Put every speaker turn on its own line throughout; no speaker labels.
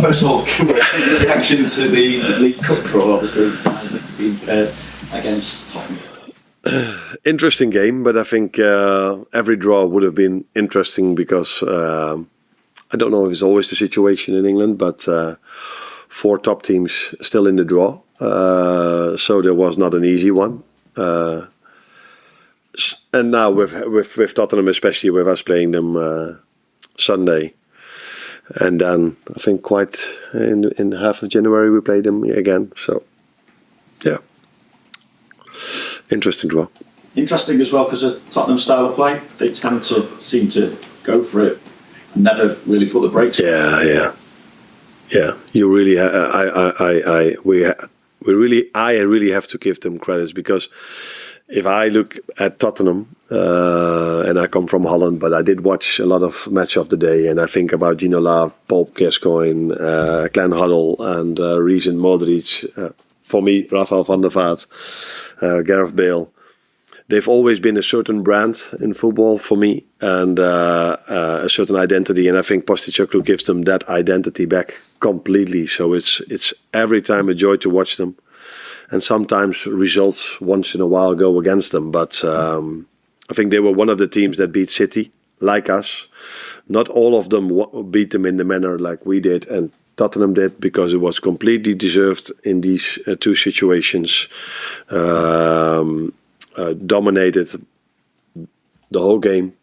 first of all, your reaction to the League Cup draw, obviously, against Tottenham?
Interesting game, but I think every draw would have been interesting because I don't know if it's always the situation in England, but 4 top teams still in the draw, so there was not an easy one. And now with Tottenham, especially with us playing them Sunday, and then I think quite in half of January we played them again. So yeah, interesting draw.
Interesting as well because of Tottenham style of play. They tend to seem to go for it and never really put the brakes on.
Yeah. You really, I really have to give them credits because if I look at Tottenham, and I come from Holland, but I did watch a lot of Match of the Day, and I think about Ginola, Paul Gascoigne, Glenn Hoddle, and Reece and Modric. For me, Rafael van der Vaart, Gareth Bale. They've always been a certain brand in football for me, and a certain identity. And I think Postecoglou gives them that identity back completely. So it's every time a joy to watch them. And sometimes results once in a while go against them. But I think they were one of the teams that beat City, like us. Not all of them beat them in the manner like we did and Tottenham did, because it was completely deserved in these 2 situations. Dominated the whole game.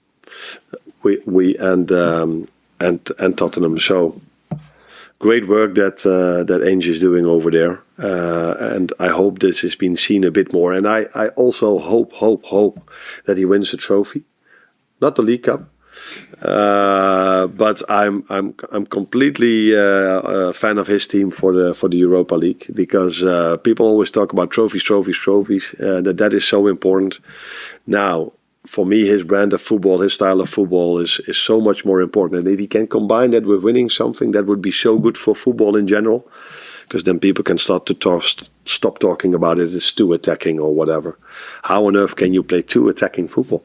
We and Tottenham. So great work that Ange is doing over there, and I hope this has been seen a bit more. And I also hope that he wins a trophy, not the League Cup, but I'm completely a fan of his team for the Europa League, because people always talk about trophies. That is so important. Now, for me, his brand of football, his style of football is so much more important. And if he can combine that with winning something, that would be so good for football in general, because then people can start to stop talking about it as too attacking or whatever. How on earth can you play too attacking football?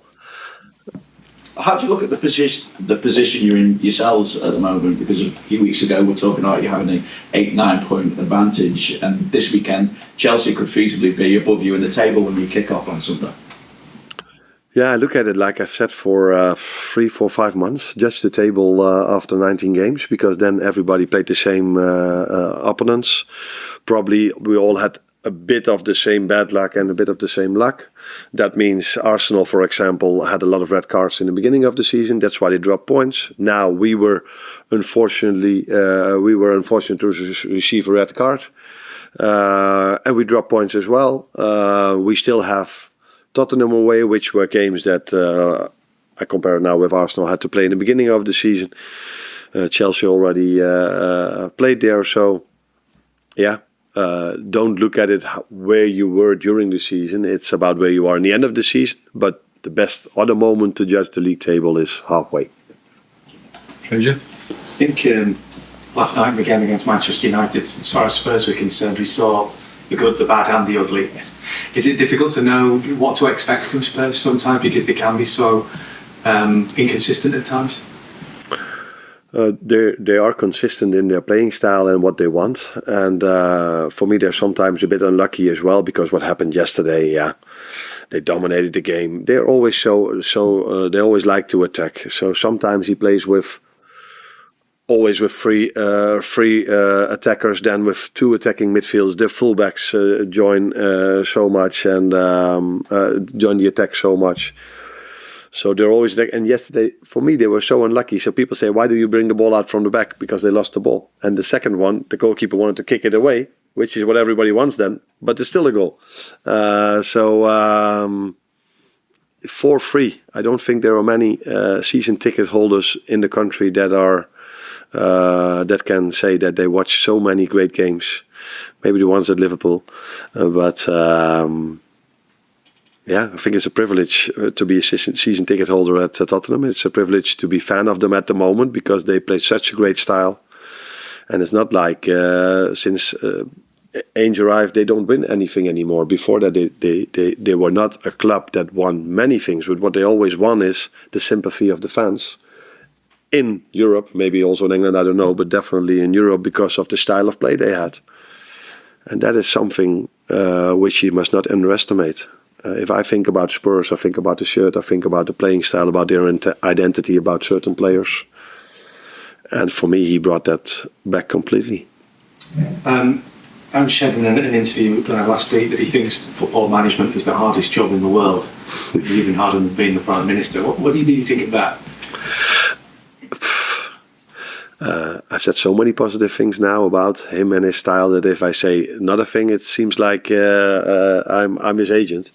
How do you look at the position you're in yourselves at the moment? Because a few weeks ago we're talking about you having an 8-9 point advantage, and this weekend Chelsea could feasibly be above you in the table when you kick off on Sunday.
Yeah, I look at it like I've said for 3, 4, 5 months. Judge the table after 19 games, because then everybody played the same opponents. Probably we all had a bit of the same bad luck and a bit of the same luck. That means Arsenal, for example, had a lot of red cards in the beginning of the season. That's why they dropped points. Now we were unfortunate to receive a red card, and we dropped points as well. We still have Tottenham away, which were games that I compare now with Arsenal had to play in the beginning of the season. Chelsea already played there, so yeah. Don't look at it where you were during the season. It's about where you are in the end of the season. But the best other moment to judge the league table is halfway.
Pleasure.
I think last night again against Manchester United, as far as Spurs were concerned, we saw the good, the bad and the ugly. Is it difficult to know what to expect from Spurs sometimes, because they can be so inconsistent at times?
They are consistent in their playing style and what they want, and for me they're sometimes a bit unlucky as well, because what happened yesterday, they dominated the game. They're always they always like to attack. So sometimes he plays with three attackers, then with 2 attacking midfielders. The fullbacks join so much and join the attack so much. So they're always there. And yesterday, for me, they were so unlucky. So people say, why do you bring the ball out from the back? Because they lost the ball. And the second one, the goalkeeper wanted to kick it away, which is what everybody wants then. But it's still a goal. For free. I don't think there are many season ticket holders in the country that are that can say that they watch so many great games. Maybe the ones at Liverpool. Yeah, I think it's a privilege to be a season ticket holder at Tottenham. It's a privilege to be fan of them at the moment, because they play such a great style. And it's not like since Ange arrived, they don't win anything anymore. Before that, they were not a club that won many things. But what they always won is the sympathy of the fans. in Europe, maybe also in England, I don't know, but definitely in Europe because of the style of play they had. And that is something which you must not underestimate. If I think about Spurs, I think about the shirt, I think about the playing style, about their identity, about certain players. And for me, he brought that back completely.
Ange said in an interview last week that he thinks football management is the hardest job in the world, even harder than being the Prime Minister. What do you think of that?
I've said so many positive things now about him and his style that if I say another thing, it seems like I'm his agent.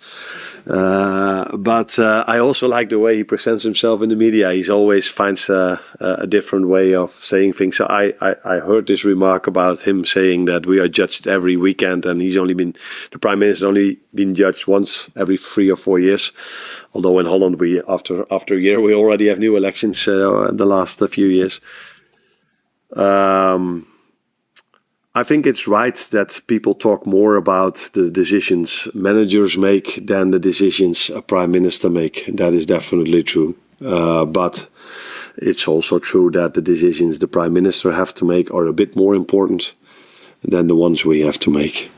But I also like the way he presents himself in the media. He always finds a different way of saying things. So I heard this remark about him saying that we are judged every weekend, and the Prime Minister only been judged once every 3 or 4 years. Although in Holland, after a year we already have new elections the last few years. I think it's right that people talk more about the decisions managers make than the decisions a prime minister make. That is definitely true. But it's also true that the decisions the prime minister have to make are a bit more important than the ones we have to make.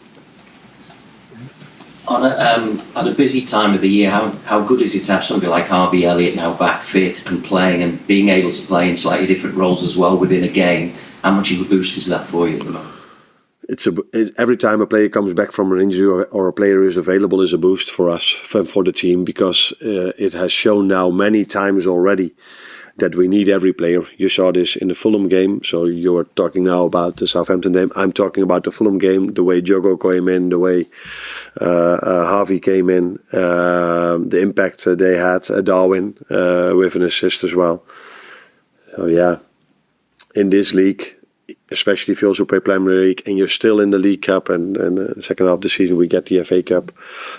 At a busy time of the year, how good is it to have somebody like Harvey Elliott now back fit and playing and being able to play in slightly different roles as well within a game? How much of a boost is that for you at the moment?
Every time a player comes back from an injury or a player is available is a boost for us, for the team, because it has shown now many times already that we need every player. You saw this in the Fulham game, so you're talking now about the Southampton game. I'm talking about the Fulham game, the way Diogo came in, the way Harvey came in, the impact they had, Darwin with an assist as well. So yeah, in this league, especially if you also play Premier League and you're still in the League Cup and the second half of the season we get the FA Cup,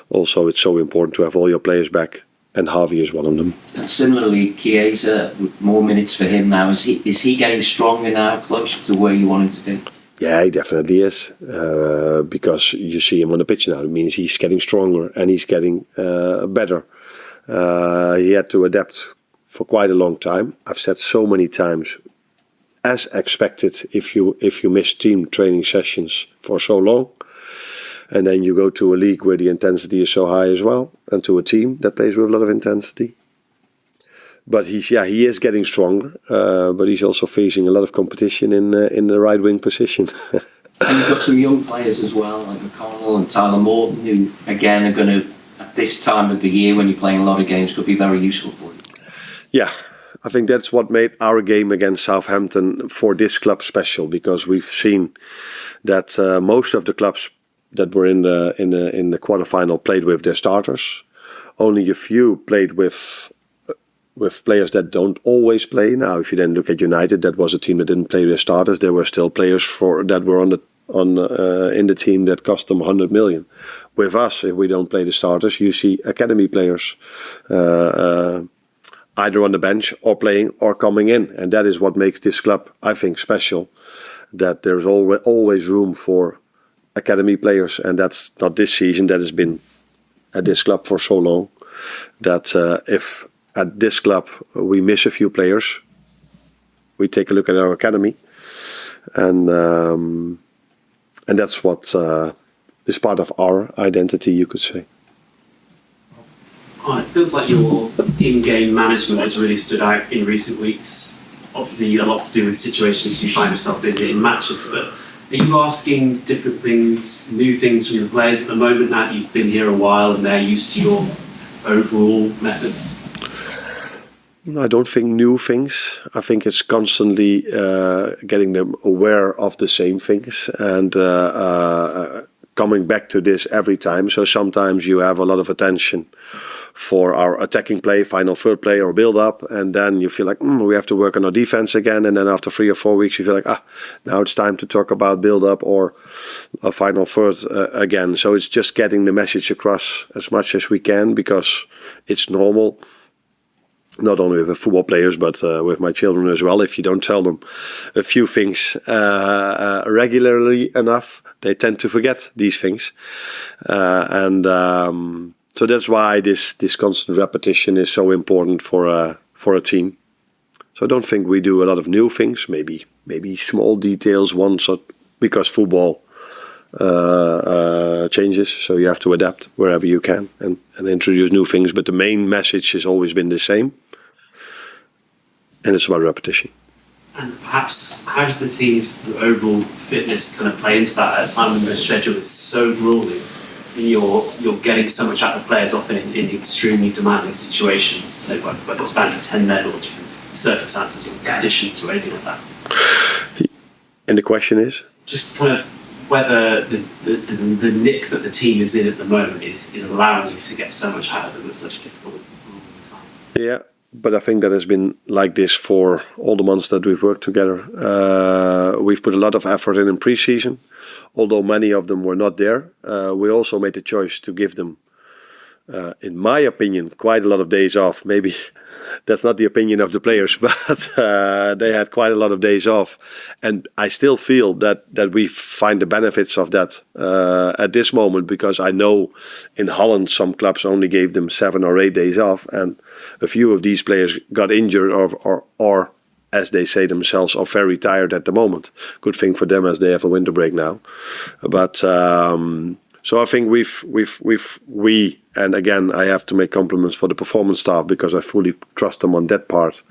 also it's so important to have all your players back. And Harvey is one of them.
And similarly, Chiesa, more minutes for him now. Is he getting stronger now, closer to where you want him to be?
Yeah, he definitely is. Because you see him on the pitch now. It means he's getting stronger and he's getting better. He had to adapt for quite a long time. I've said so many times, as expected, if you miss team training sessions for so long, and then you go to a league where the intensity is so high as well, and to a team that plays with a lot of intensity. But he is getting stronger, but he's also facing a lot of competition in the right wing position.
And you've got some young players as well, like McConnell and Tyler Morton, who again are going to, at this time of the year when you're playing a lot of games, could be very useful for you.
Yeah. I think that's what made our game against Southampton for this club special, because we've seen that most of the clubs that were in the quarterfinal played with their starters. Only a few played with players that don't always play. Now, if you then look at United, that was a team that didn't play their starters. There were still players that were in the team that cost them 100 million. With us, if we don't play the starters, you see academy players either on the bench or playing or coming in, and that is what makes this club, I think, special. That there's always room for academy players, and that's not this season. That has been at this club for so long that if at this club we miss a few players, we take a look at our academy, and that's what is part of our identity, you could say.
It feels like your in-game management has really stood out in recent weeks. Obviously, a lot to do with situations you find yourself in matches, but are you asking different things, new things from your players at the moment now that you've been here a while and they're used to your overall methods?
I don't think new things. I think it's constantly getting them aware of the same things and coming back to this every time. So sometimes you have a lot of attention for our attacking play, final third play or build up, and then you feel like we have to work on our defense again, and then after 3 or 4 weeks you feel like now it's time to talk about build up or a final third again. So it's just getting the message across as much as we can, because it's normal, not only with the football players but with my children as well. If you don't tell them a few things regularly enough, they tend to forget these things, so that's why this constant repetition is so important for a team. So I don't think we do a lot of new things. Maybe small details once, because football changes, so you have to adapt wherever you can and introduce new things. But the main message has always been the same, and it's about repetition.
And perhaps how does the team's overall fitness kind of play into that at a time when the schedule is so grueling? You're getting so much out of players often in extremely demanding situations, say whether it's down to 10 men or different circumstances in addition to anything like that.
And the question is?
Just kind of whether the nick that the team is in at the moment is allowing you to get so much out of them at such a difficult time.
Yeah, but I think that has been like this for all the months that we've worked together. We've put a lot of effort in pre-season, although many of them were not there. We also made the choice to give them, in my opinion, quite a lot of days off. Maybe that's not the opinion of the players, but they had quite a lot of days off. And I still feel that we find the benefits of that at this moment, because I know in Holland some clubs only gave them 7 or 8 days off, and a few of these players got injured or as they say themselves, are very tired at the moment. Good thing for them as they have a winter break now. But so I think we and again I have to make compliments for the performance staff, because I fully trust them on that part,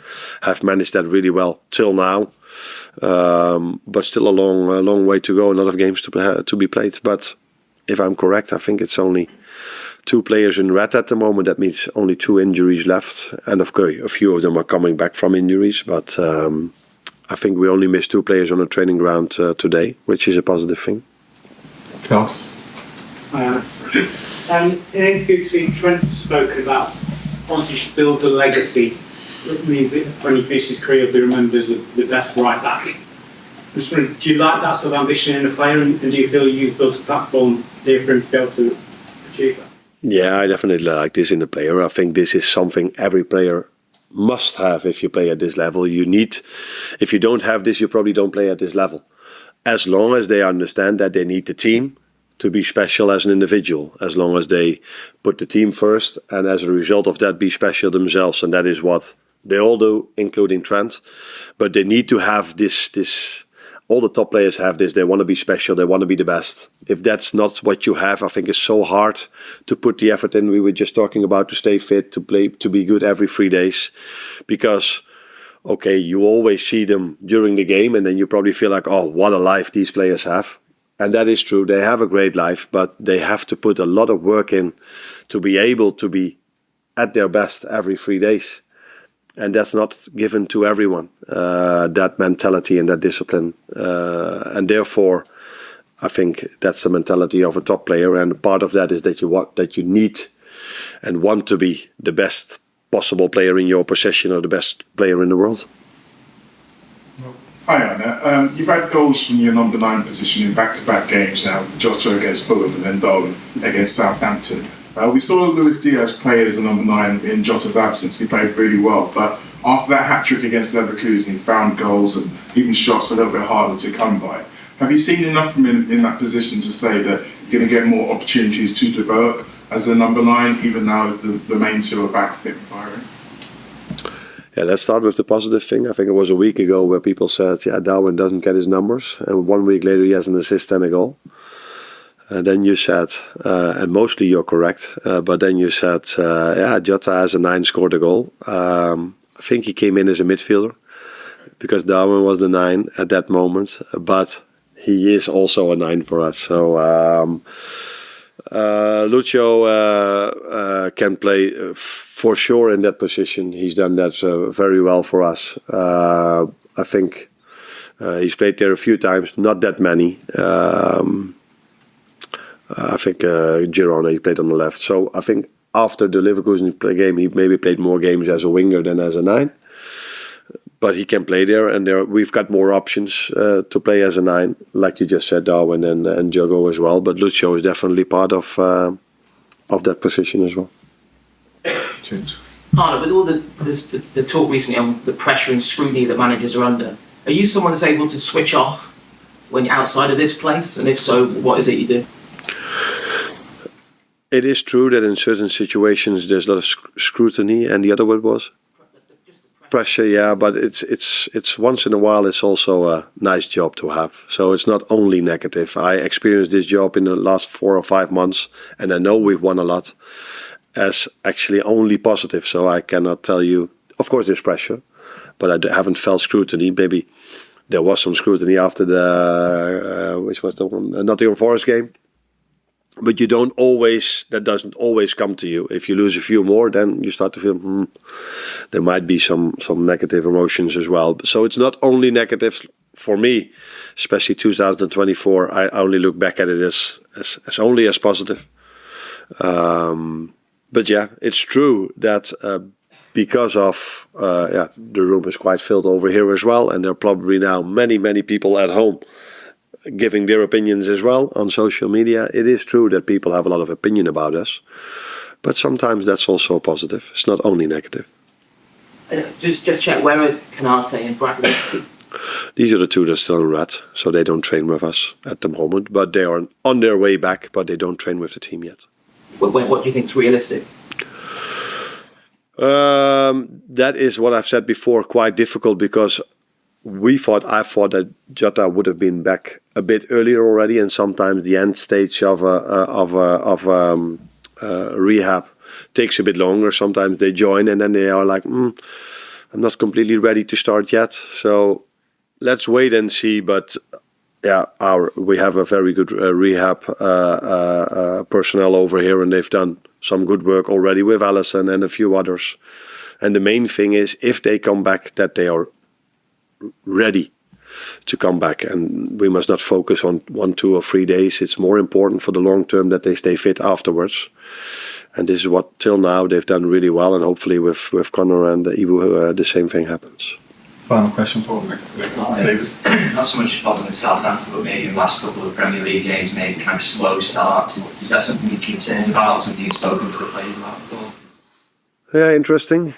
have managed that really well till now. But still a long way to go. A lot of games to be played. But if I'm correct, I think it's only 2 players in red at the moment. That means only 2 injuries left, and of course a few of them are coming back from injuries. But I think we only missed 2 players on the training ground today, which is a positive thing.
Carl?
In an interview this week, Trent spoke about wanting to build a legacy. It means that when he finishes his career, he'll be remembered as the best right back. I'm just wondering, do you like that sort of ambition in a player, and do you feel you've built a platform there for him to be able to achieve that?
Yeah, I definitely like this in a player. I think this is something every player must have if you play at this level. If you don't have this, you probably don't play at this level. As long as they understand that they need the team to be special as an individual, as long as they put the team first, and as a result of that be special themselves. And that is what they all do, including Trent. But they need to have this. All the top players have this. They want to be special. They want to be the best. If that's not what you have, I think it's so hard to put the effort in. We were just talking about to stay fit, to play, to be good every 3 days. Because, okay, you always see them during the game, and then you probably feel like, oh, what a life these players have. And that is true. They have a great life, but they have to put a lot of work in to be able to be at their best every 3 days. And that's not given to everyone, that mentality and that discipline. And therefore, I think that's the mentality of a top player. And part of that is that you need and want to be the best possible player in your position, or the best player in the world.
Hi Arne, you've had goals from your number 9 position in back-to-back games now, Jota against Fulham and then Darwin against Southampton. We saw Luis Diaz play as a number 9 in Jota's absence. He played really well, but after that hat-trick against Leverkusen, he found goals and even shots a little bit harder to come by. Have you seen enough from him in that position to say that you're going to get more opportunities to develop as a number 9, even now the main 2 are back fit and firing?
Yeah, let's start with the positive thing. I think it was a week ago where people said, yeah, Darwin doesn't get his numbers. And 1 week later he has an assist and a goal. And then you said, and mostly you're correct, but then you said, yeah, Jota as a 9 scored a goal. I think he came in as a midfielder because Darwin was the 9 at that moment. But he is also a 9 for us. So Lucio can play for sure in that position. He's done that very well for us. I think he's played there a few times, not that many. I think Girona, he played on the left. So I think after the Leverkusen game, he maybe played more games as a winger than as a 9. But he can play there, and we've got more options to play as a 9, like you just said, Darwin and Diogo as well. But Lucio is definitely part of that position as well.
James.
Arne, with all the talk recently on the pressure and scrutiny that managers are under, are you someone that's able to switch off when you're outside of this place? And if so, what is it you do?
It is true that in certain situations there's a lot of scrutiny, and the other word was? pressure, yeah, but it's once in a while. It's also a nice job to have. So it's not only negative. I experienced this job in the last 4 or 5 months, and I know we've won a lot, as actually only positive. So I cannot tell you. Of course, there's pressure, but I haven't felt scrutiny. Maybe there was some scrutiny after the which was the one, Nottingham Forest game. But you don't always. That doesn't always come to you. If you lose a few more, then you start to feel there might be some negative emotions as well. So it's not only negative for me, especially 2024. I only look back at it as only as positive. But yeah, it's true that because of the room is quite filled over here as well, and there are probably now many people at home giving their opinions as well on social media. It is true that people have a lot of opinion about us, but sometimes that's also positive. It's not only negative.
Just check, where are Konate and Bradley?
These are the two that are still in red, so they don't train with us at the moment, but they are on their way back, but they don't train with the team yet.
What do you think is realistic?
That is what I've said before, quite difficult, because I thought that Jota would have been back a bit earlier already, and sometimes the end stage of rehab takes a bit longer. Sometimes they join and then they are like, I'm not completely ready to start yet. So let's wait and see. But yeah, we have a very good rehab personnel over here, and they've done some good work already with Allison and a few others. And the main thing is, if they come back, that they are ready to come back, and we must not focus on 1, 2 or 3 days. It's more important for the long term that they stay fit afterwards, and this is what till now they've done really well, and hopefully with Connor and Ibu the same thing happens.
Final question for David.
Not so much problem with Southampton, but maybe in the last couple of Premier League games, maybe kind of slow start. Is that something you're concerned about, something you've spoken to the players about before?
Yeah, interesting.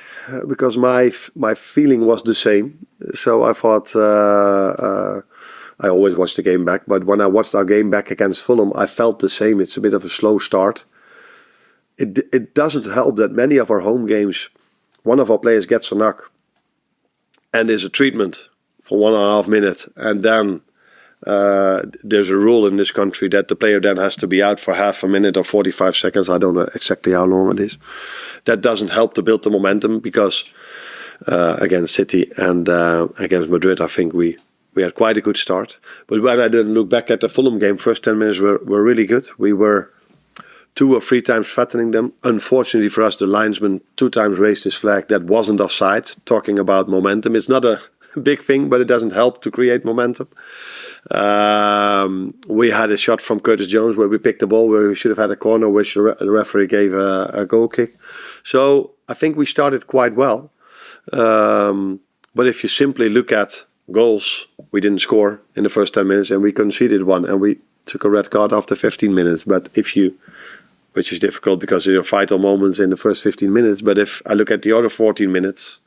Because my feeling was the same. So I thought I always watch the game back, but when I watched our game back against Fulham, I felt the same. It's a bit of a slow start. It doesn't help that many of our home games, one of our players gets a knock, and there's a treatment for 1.5 minutes, and then there's a rule in this country that the player then has to be out for half a minute or 45 seconds. I don't know exactly how long it is. That doesn't help to build the momentum, because against City and against Madrid, I think we had quite a good start. But when I didn't look back at the Fulham game, first 10 minutes were really good. We were 2 or 3 times threatening them. Unfortunately for us, the linesman 2 times raised his flag. That wasn't offside. Talking about momentum, it's not a big thing, but it doesn't help to create momentum. We had a shot from Curtis Jones where we picked the ball where we should have had a corner, which the referee gave a goal kick. So I think we started quite well. But if you simply look at goals, we didn't score in the first 10 minutes, and we conceded 1, and we took a red card after 15 minutes. But which is difficult because there are vital moments in the first 15 minutes. But if I look at the other 14 minutes,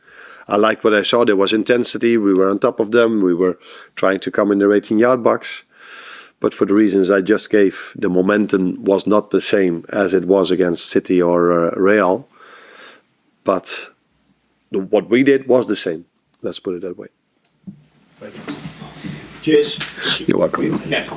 I liked what I saw. There was intensity. We were on top of them. We were trying to come in their 18-yard box. But for the reasons I just gave, the momentum was not the same as it was against City or Real. But what we did was the same. Let's put it that way.
Cheers.
You're welcome.
Yeah.